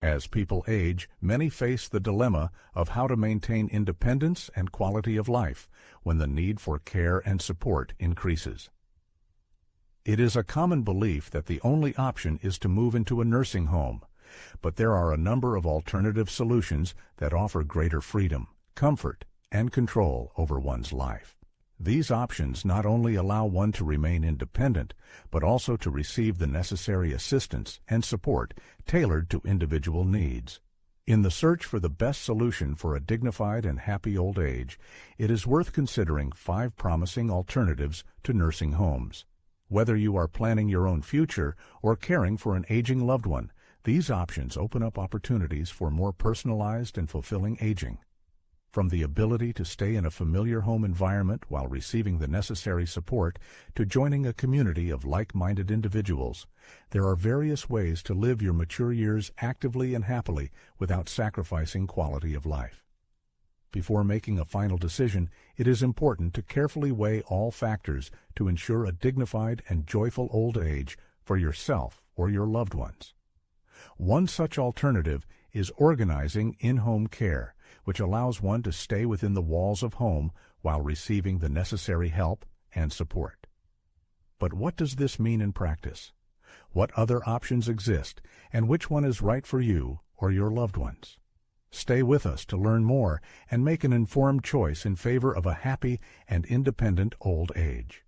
As people age, many face the dilemma of how to maintain independence and quality of life when the need for care and support increases. It is a common belief that the only option is to move into a nursing home, but there are a number of alternative solutions that offer greater freedom, comfort, and control over one's life. These options not only allow one to remain independent, but also to receive the necessary assistance and support tailored to individual needs. In the search for the best solution for a dignified and happy old age, it is worth considering 5 promising alternatives to nursing homes. Whether you are planning your own future or caring for an aging loved one, these options open up opportunities for more personalized and fulfilling aging. From the ability to stay in a familiar home environment while receiving the necessary support to joining a community of like-minded individuals, there are various ways to live your mature years actively and happily without sacrificing quality of life. Before making a final decision, it is important to carefully weigh all factors to ensure a dignified and joyful old age for yourself or your loved ones. One such alternative is organizing in-home care, which allows one to stay within the walls of home while receiving the necessary help and support. But what does this mean in practice? What other options exist, and which one is right for you or your loved ones? Stay with us to learn more and make an informed choice in favor of a happy and independent old age.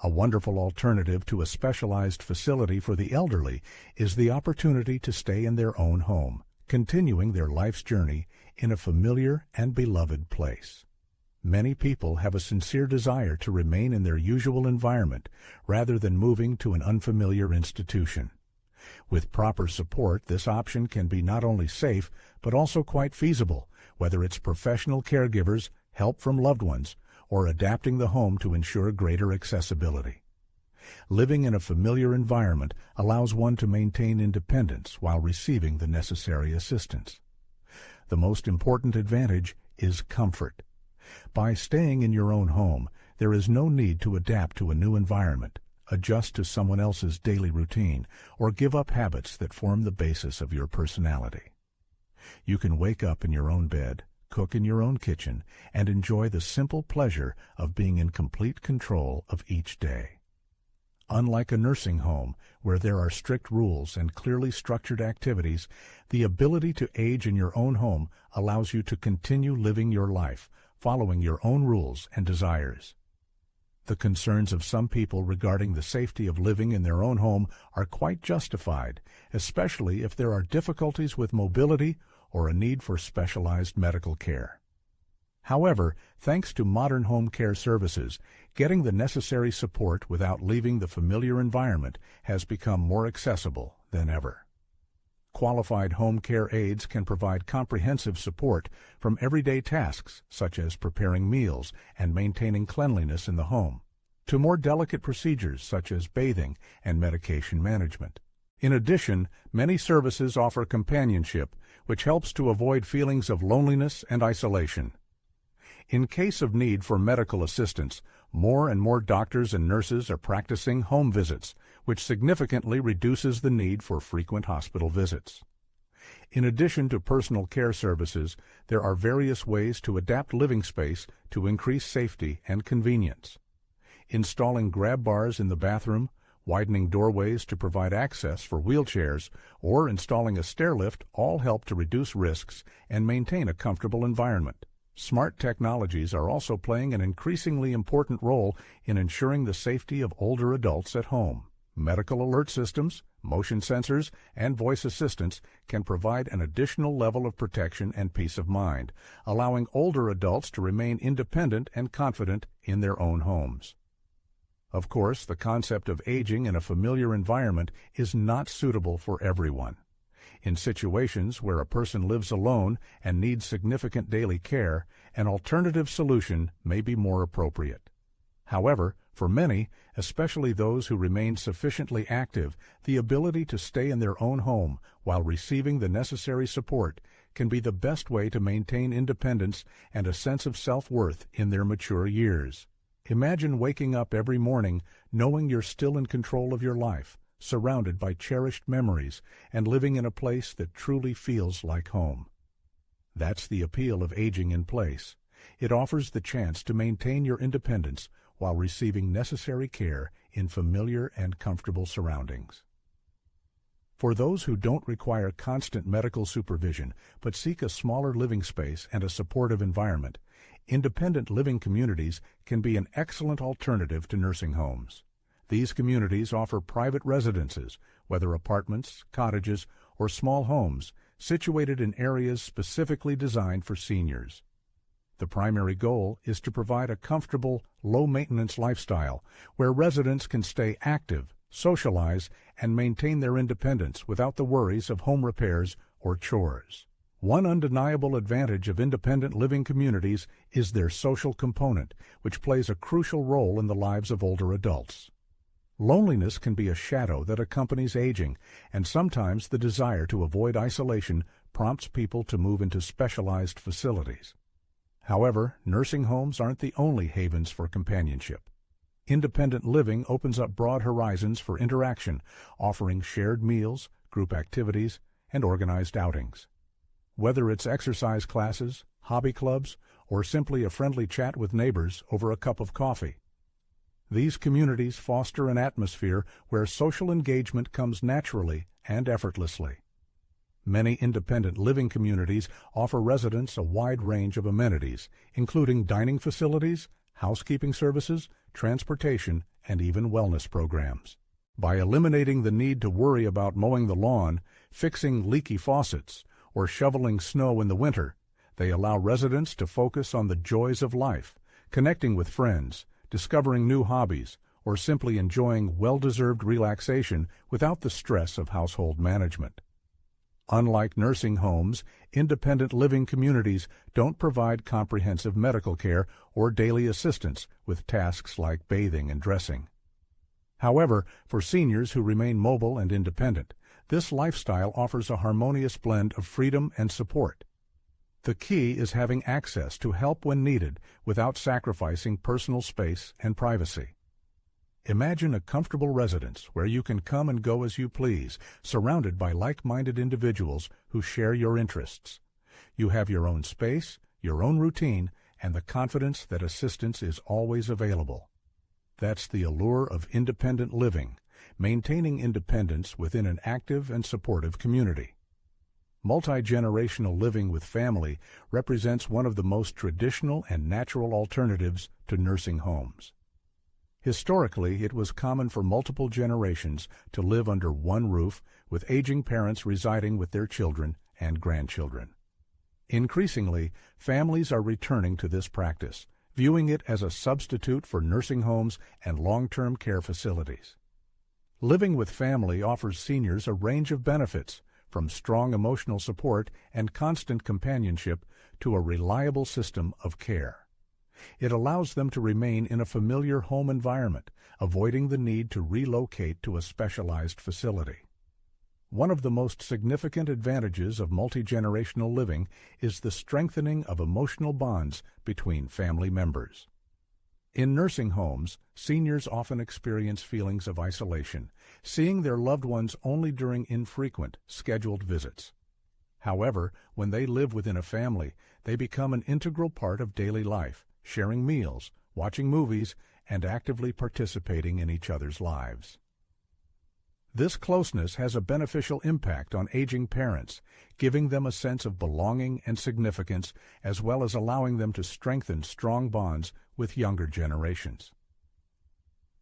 A wonderful alternative to a specialized facility for the elderly is the opportunity to stay in their own home, continuing their life's journey in a familiar and beloved place. Many people have a sincere desire to remain in their usual environment rather than moving to an unfamiliar institution. With proper support, this option can be not only safe, but also quite feasible, whether it's professional caregivers, help from loved ones, or adapting the home to ensure greater accessibility. Living in a familiar environment allows one to maintain independence while receiving the necessary assistance. The most important advantage is comfort. By staying in your own home, there is no need to adapt to a new environment, adjust to someone else's daily routine, or give up habits that form the basis of your personality. You can wake up in your own bed, cook in your own kitchen, and enjoy the simple pleasure of being in complete control of each day. Unlike a nursing home, where there are strict rules and clearly structured activities, the ability to age in your own home allows you to continue living your life, following your own rules and desires. The concerns of some people regarding the safety of living in their own home are quite justified, especially if there are difficulties with mobility or a need for specialized medical care. However, thanks to modern home care services, getting the necessary support without leaving the familiar environment has become more accessible than ever. Qualified home care aides can provide comprehensive support from everyday tasks such as preparing meals and maintaining cleanliness in the home, to more delicate procedures such as bathing and medication management. In addition, many services offer companionship, which helps to avoid feelings of loneliness and isolation. In case of need for medical assistance, more and more doctors and nurses are practicing home visits, which significantly reduces the need for frequent hospital visits. In addition to personal care services, there are various ways to adapt living space to increase safety and convenience. Installing grab bars in the bathroom, widening doorways to provide access for wheelchairs, or installing a stair lift all help to reduce risks and maintain a comfortable environment. Smart technologies are also playing an increasingly important role in ensuring the safety of older adults at home. Medical alert systems, motion sensors, and voice assistants can provide an additional level of protection and peace of mind, allowing older adults to remain independent and confident in their own homes. Of course, the concept of aging in a familiar environment is not suitable for everyone. In situations where a person lives alone and needs significant daily care, an alternative solution may be more appropriate. However, for many, especially those who remain sufficiently active, the ability to stay in their own home while receiving the necessary support can be the best way to maintain independence and a sense of self-worth in their mature years. Imagine waking up every morning knowing you're still in control of your life, surrounded by cherished memories and living in a place that truly feels like home. That's the appeal of aging in place. It offers the chance to maintain your independence while receiving necessary care in familiar and comfortable surroundings. For those who don't require constant medical supervision but seek a smaller living space and a supportive environment, independent living communities can be an excellent alternative to nursing homes. These communities offer private residences, whether apartments, cottages, or small homes, situated in areas specifically designed for seniors. The primary goal is to provide a comfortable, low-maintenance lifestyle where residents can stay active, socialize, and maintain their independence without the worries of home repairs or chores. One undeniable advantage of independent living communities is their social component, which plays a crucial role in the lives of older adults. Loneliness can be a shadow that accompanies aging, and sometimes the desire to avoid isolation prompts people to move into specialized facilities. However, nursing homes aren't the only havens for companionship. Independent living opens up broad horizons for interaction, offering shared meals, group activities, and organized outings. Whether it's exercise classes, hobby clubs, or simply a friendly chat with neighbors over a cup of coffee, these communities foster an atmosphere where social engagement comes naturally and effortlessly. Many independent living communities offer residents a wide range of amenities, including dining facilities, housekeeping services, transportation, and even wellness programs. By eliminating the need to worry about mowing the lawn, fixing leaky faucets, or shoveling snow in the winter, they allow residents to focus on the joys of life, connecting with friends, discovering new hobbies, or simply enjoying well-deserved relaxation without the stress of household management. Unlike nursing homes, independent living communities don't provide comprehensive medical care or daily assistance with tasks like bathing and dressing. However, for seniors who remain mobile and independent, this lifestyle offers a harmonious blend of freedom and support. The key is having access to help when needed without sacrificing personal space and privacy. Imagine a comfortable residence where you can come and go as you please, surrounded by like-minded individuals who share your interests. You have your own space, your own routine, and the confidence that assistance is always available. That's the allure of independent living, maintaining independence within an active and supportive community. Multi-generational living with family represents one of the most traditional and natural alternatives to nursing homes. Historically, it was common for multiple generations to live under one roof, with aging parents residing with their children and grandchildren. Increasingly, families are returning to this practice, viewing it as a substitute for nursing homes and long-term care facilities. Living with family offers seniors a range of benefits, from strong emotional support and constant companionship to a reliable system of care. It allows them to remain in a familiar home environment, avoiding the need to relocate to a specialized facility. One of the most significant advantages of multi-generational living is the strengthening of emotional bonds between family members. In nursing homes, seniors often experience feelings of isolation, seeing their loved ones only during infrequent, scheduled visits. However, when they live within a family, they become an integral part of daily life, sharing meals, watching movies, and actively participating in each other's lives. This closeness has a beneficial impact on aging parents, giving them a sense of belonging and significance, as well as allowing them to strengthen strong bonds with younger generations.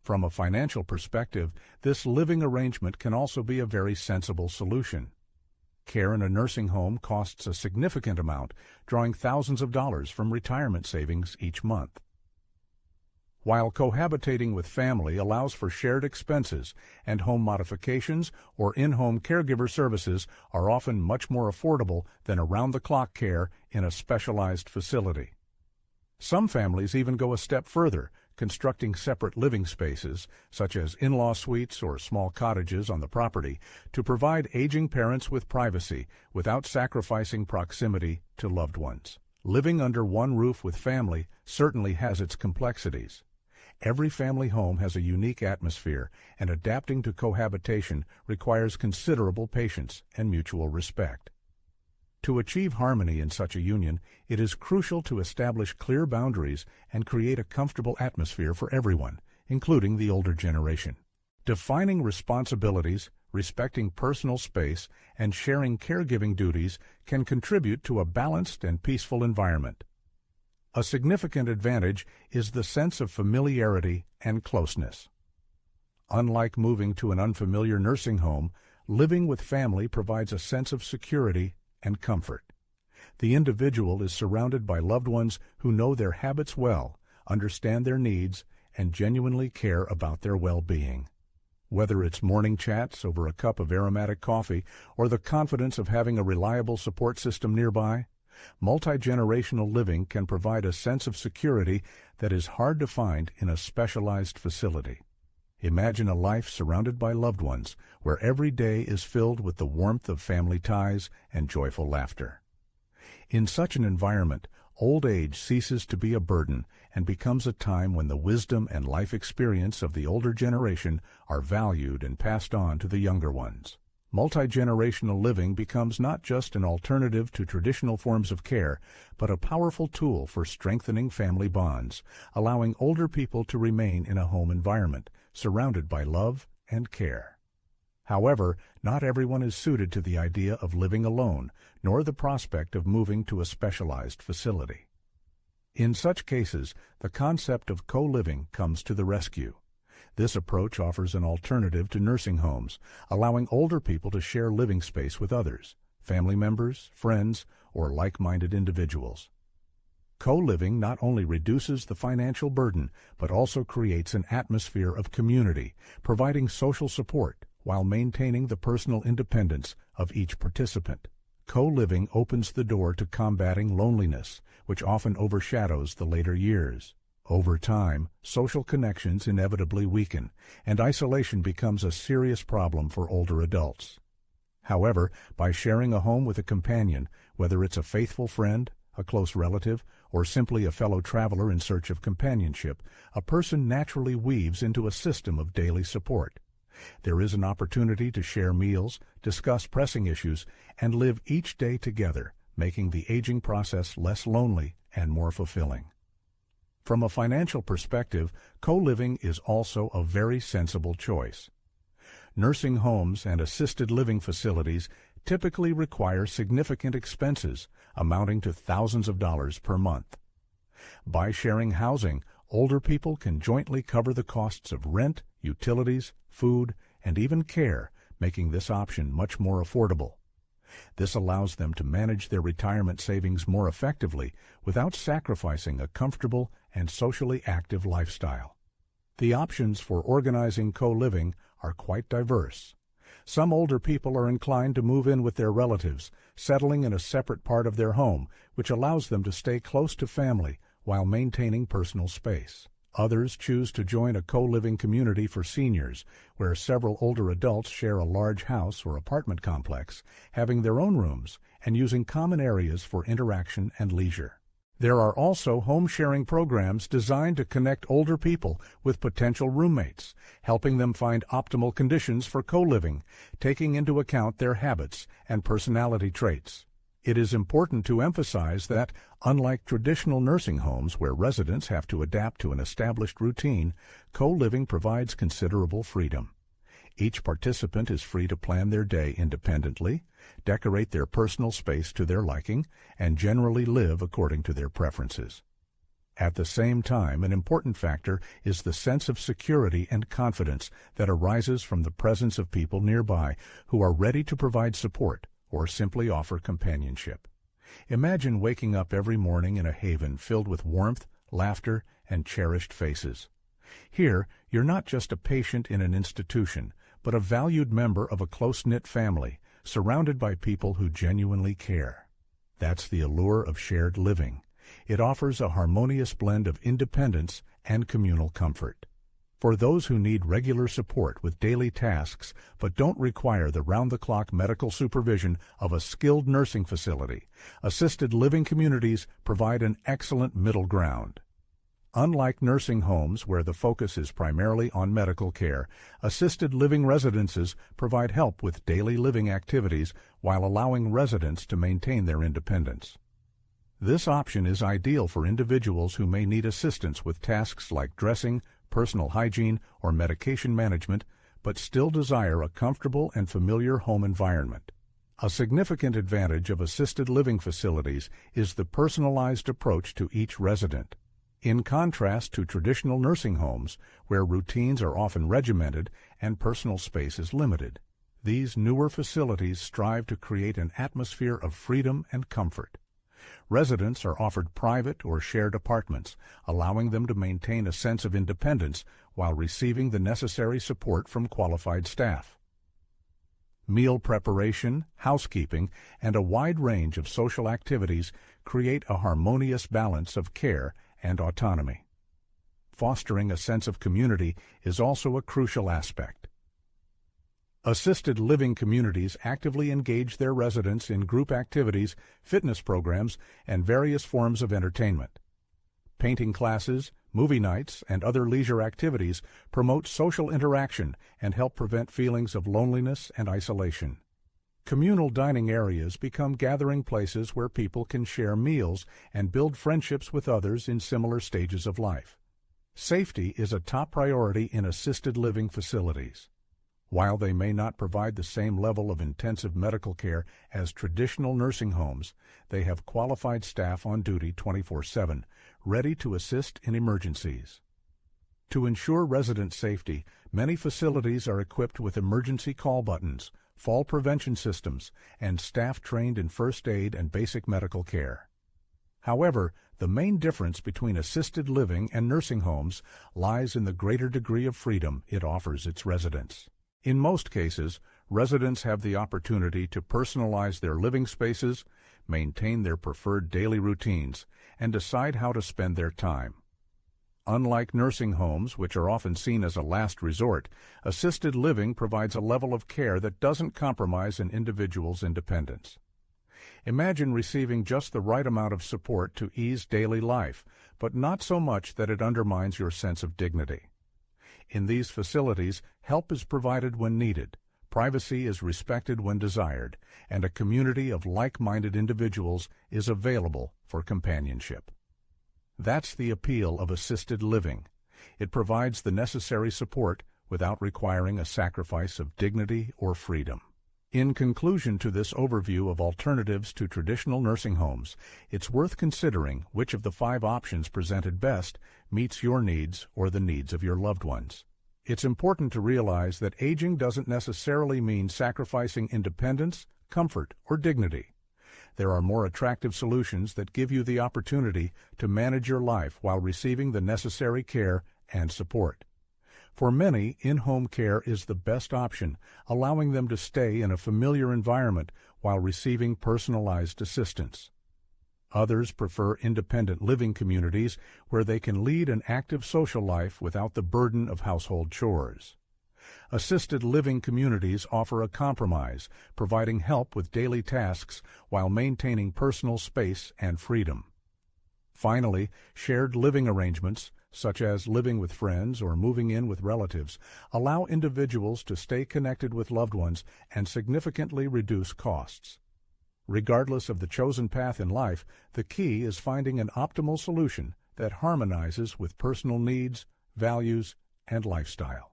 From a financial perspective, this living arrangement can also be a very sensible solution. Care in a nursing home costs a significant amount, drawing thousands of dollars from retirement savings each month. While cohabitating with family allows for shared expenses, and home modifications or in-home caregiver services are often much more affordable than around-the-clock care in a specialized facility. Some families even go a step further, constructing separate living spaces, such as in-law suites or small cottages on the property, to provide aging parents with privacy without sacrificing proximity to loved ones. Living under one roof with family certainly has its complexities. Every family home has a unique atmosphere, and adapting to cohabitation requires considerable patience and mutual respect. To achieve harmony in such a union, it is crucial to establish clear boundaries and create a comfortable atmosphere for everyone, including the older generation. Defining responsibilities, respecting personal space, and sharing caregiving duties can contribute to a balanced and peaceful environment. A significant advantage is the sense of familiarity and closeness. Unlike moving to an unfamiliar nursing home, living with family provides a sense of security and comfort. The individual is surrounded by loved ones who know their habits well, understand their needs, and genuinely care about their well-being. Whether it's morning chats over a cup of aromatic coffee or the confidence of having a reliable support system nearby, multi-generational living can provide a sense of security that is hard to find in a specialized facility. Imagine a life surrounded by loved ones, where every day is filled with the warmth of family ties and joyful laughter. In such an environment, old age ceases to be a burden and becomes a time when the wisdom and life experience of the older generation are valued and passed on to the younger ones. Multi-generational living becomes not just an alternative to traditional forms of care, but a powerful tool for strengthening family bonds, allowing older people to remain in a home environment, surrounded by love and care. However, not everyone is suited to the idea of living alone, nor the prospect of moving to a specialized facility. In such cases, the concept of co-living comes to the rescue. This approach offers an alternative to nursing homes, allowing older people to share living space with others, family members, friends, or like-minded individuals. Co-living not only reduces the financial burden, but also creates an atmosphere of community, providing social support while maintaining the personal independence of each participant. Co-living opens the door to combating loneliness, which often overshadows the later years. Over time, social connections inevitably weaken, and isolation becomes a serious problem for older adults. However, by sharing a home with a companion, whether it's a faithful friend, a close relative, or simply a fellow traveler in search of companionship, a person naturally weaves into a system of daily support. There is an opportunity to share meals, discuss pressing issues, and live each day together, making the aging process less lonely and more fulfilling. From a financial perspective, co-living is also a very sensible choice. Nursing homes and assisted living facilities typically require significant expenses, amounting to thousands of dollars per month. By sharing housing, older people can jointly cover the costs of rent, utilities, food, and even care, making this option much more affordable. This allows them to manage their retirement savings more effectively without sacrificing a comfortable and socially active lifestyle. The options for organizing co-living are quite diverse. Some older people are inclined to move in with their relatives, settling in a separate part of their home, which allows them to stay close to family while maintaining personal space. Others choose to join a co-living community for seniors, where several older adults share a large house or apartment complex, having their own rooms and using common areas for interaction and leisure. There are also home-sharing programs designed to connect older people with potential roommates, helping them find optimal conditions for co-living, taking into account their habits and personality traits. It is important to emphasize that, unlike traditional nursing homes where residents have to adapt to an established routine, co-living provides considerable freedom. Each participant is free to plan their day independently, decorate their personal space to their liking, and generally live according to their preferences. At the same time, an important factor is the sense of security and confidence that arises from the presence of people nearby who are ready to provide support or simply offer companionship. Imagine waking up every morning in a haven filled with warmth, laughter, and cherished faces. Here, you're not just a patient in an institution, but a valued member of a close-knit family, surrounded by people who genuinely care. That's the allure of shared living. It offers a harmonious blend of independence and communal comfort. For those who need regular support with daily tasks but don't require the round-the-clock medical supervision of a skilled nursing facility, assisted living communities provide an excellent middle ground. Unlike nursing homes where the focus is primarily on medical care, assisted living residences provide help with daily living activities while allowing residents to maintain their independence. This option is ideal for individuals who may need assistance with tasks like dressing, personal hygiene, or medication management, but still desire a comfortable and familiar home environment. A significant advantage of assisted living facilities is the personalized approach to each resident. In contrast to traditional nursing homes, where routines are often regimented and personal space is limited, these newer facilities strive to create an atmosphere of freedom and comfort. Residents are offered private or shared apartments, allowing them to maintain a sense of independence while receiving the necessary support from qualified staff. Meal preparation, housekeeping, and a wide range of social activities create a harmonious balance of care and autonomy. Fostering a sense of community is also a crucial aspect. Assisted living communities actively engage their residents in group activities, fitness programs, and various forms of entertainment. Painting classes, movie nights, and other leisure activities promote social interaction and help prevent feelings of loneliness and isolation. Communal dining areas become gathering places where people can share meals and build friendships with others in similar stages of life. Safety is a top priority in assisted living facilities. While they may not provide the same level of intensive medical care as traditional nursing homes, they have qualified staff on duty 24/7, ready to assist in emergencies. To ensure resident safety, many facilities are equipped with emergency call buttons, fall prevention systems, and staff trained in first aid and basic medical care. However, the main difference between assisted living and nursing homes lies in the greater degree of freedom it offers its residents. In most cases, residents have the opportunity to personalize their living spaces, maintain their preferred daily routines, and decide how to spend their time. Unlike nursing homes, which are often seen as a last resort, assisted living provides a level of care that doesn't compromise an individual's independence. Imagine receiving just the right amount of support to ease daily life, but not so much that it undermines your sense of dignity. In these facilities, help is provided when needed, privacy is respected when desired, and a community of like-minded individuals is available for companionship. That's the appeal of assisted living. It provides the necessary support without requiring a sacrifice of dignity or freedom. In conclusion to this overview of alternatives to traditional nursing homes, it's worth considering which of the 5 options presented best meets your needs or the needs of your loved ones. It's important to realize that aging doesn't necessarily mean sacrificing independence, comfort, or dignity. There are more attractive solutions that give you the opportunity to manage your life while receiving the necessary care and support. For many, in-home care is the best option, allowing them to stay in a familiar environment while receiving personalized assistance. Others prefer independent living communities where they can lead an active social life without the burden of household chores. Assisted living communities offer a compromise, providing help with daily tasks while maintaining personal space and freedom. Finally, shared living arrangements, such as living with friends or moving in with relatives, allow individuals to stay connected with loved ones and significantly reduce costs. Regardless of the chosen path in life, the key is finding an optimal solution that harmonizes with personal needs, values, and lifestyle.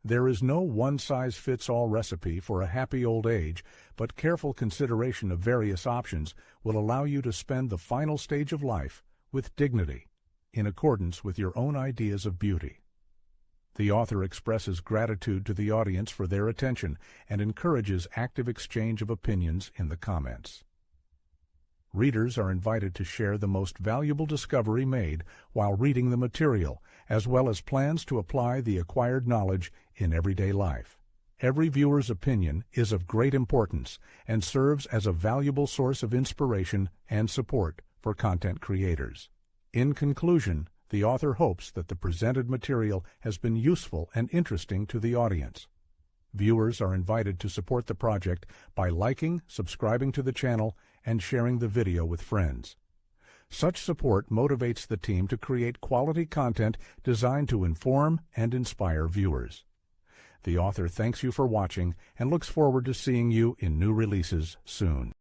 There is no one-size-fits-all recipe for a happy old age, but careful consideration of various options will allow you to spend the final stage of life with dignity, in accordance with your own ideas of beauty. The author expresses gratitude to the audience for their attention and encourages active exchange of opinions in the comments. Readers are invited to share the most valuable discovery made while reading the material, as well as plans to apply the acquired knowledge in everyday life. Every viewer's opinion is of great importance and serves as a valuable source of inspiration and support for content creators. In conclusion, the author hopes that the presented material has been useful and interesting to the audience. Viewers are invited to support the project by liking, subscribing to the channel, and sharing the video with friends. Such support motivates the team to create quality content designed to inform and inspire viewers. The author thanks you for watching and looks forward to seeing you in new releases soon.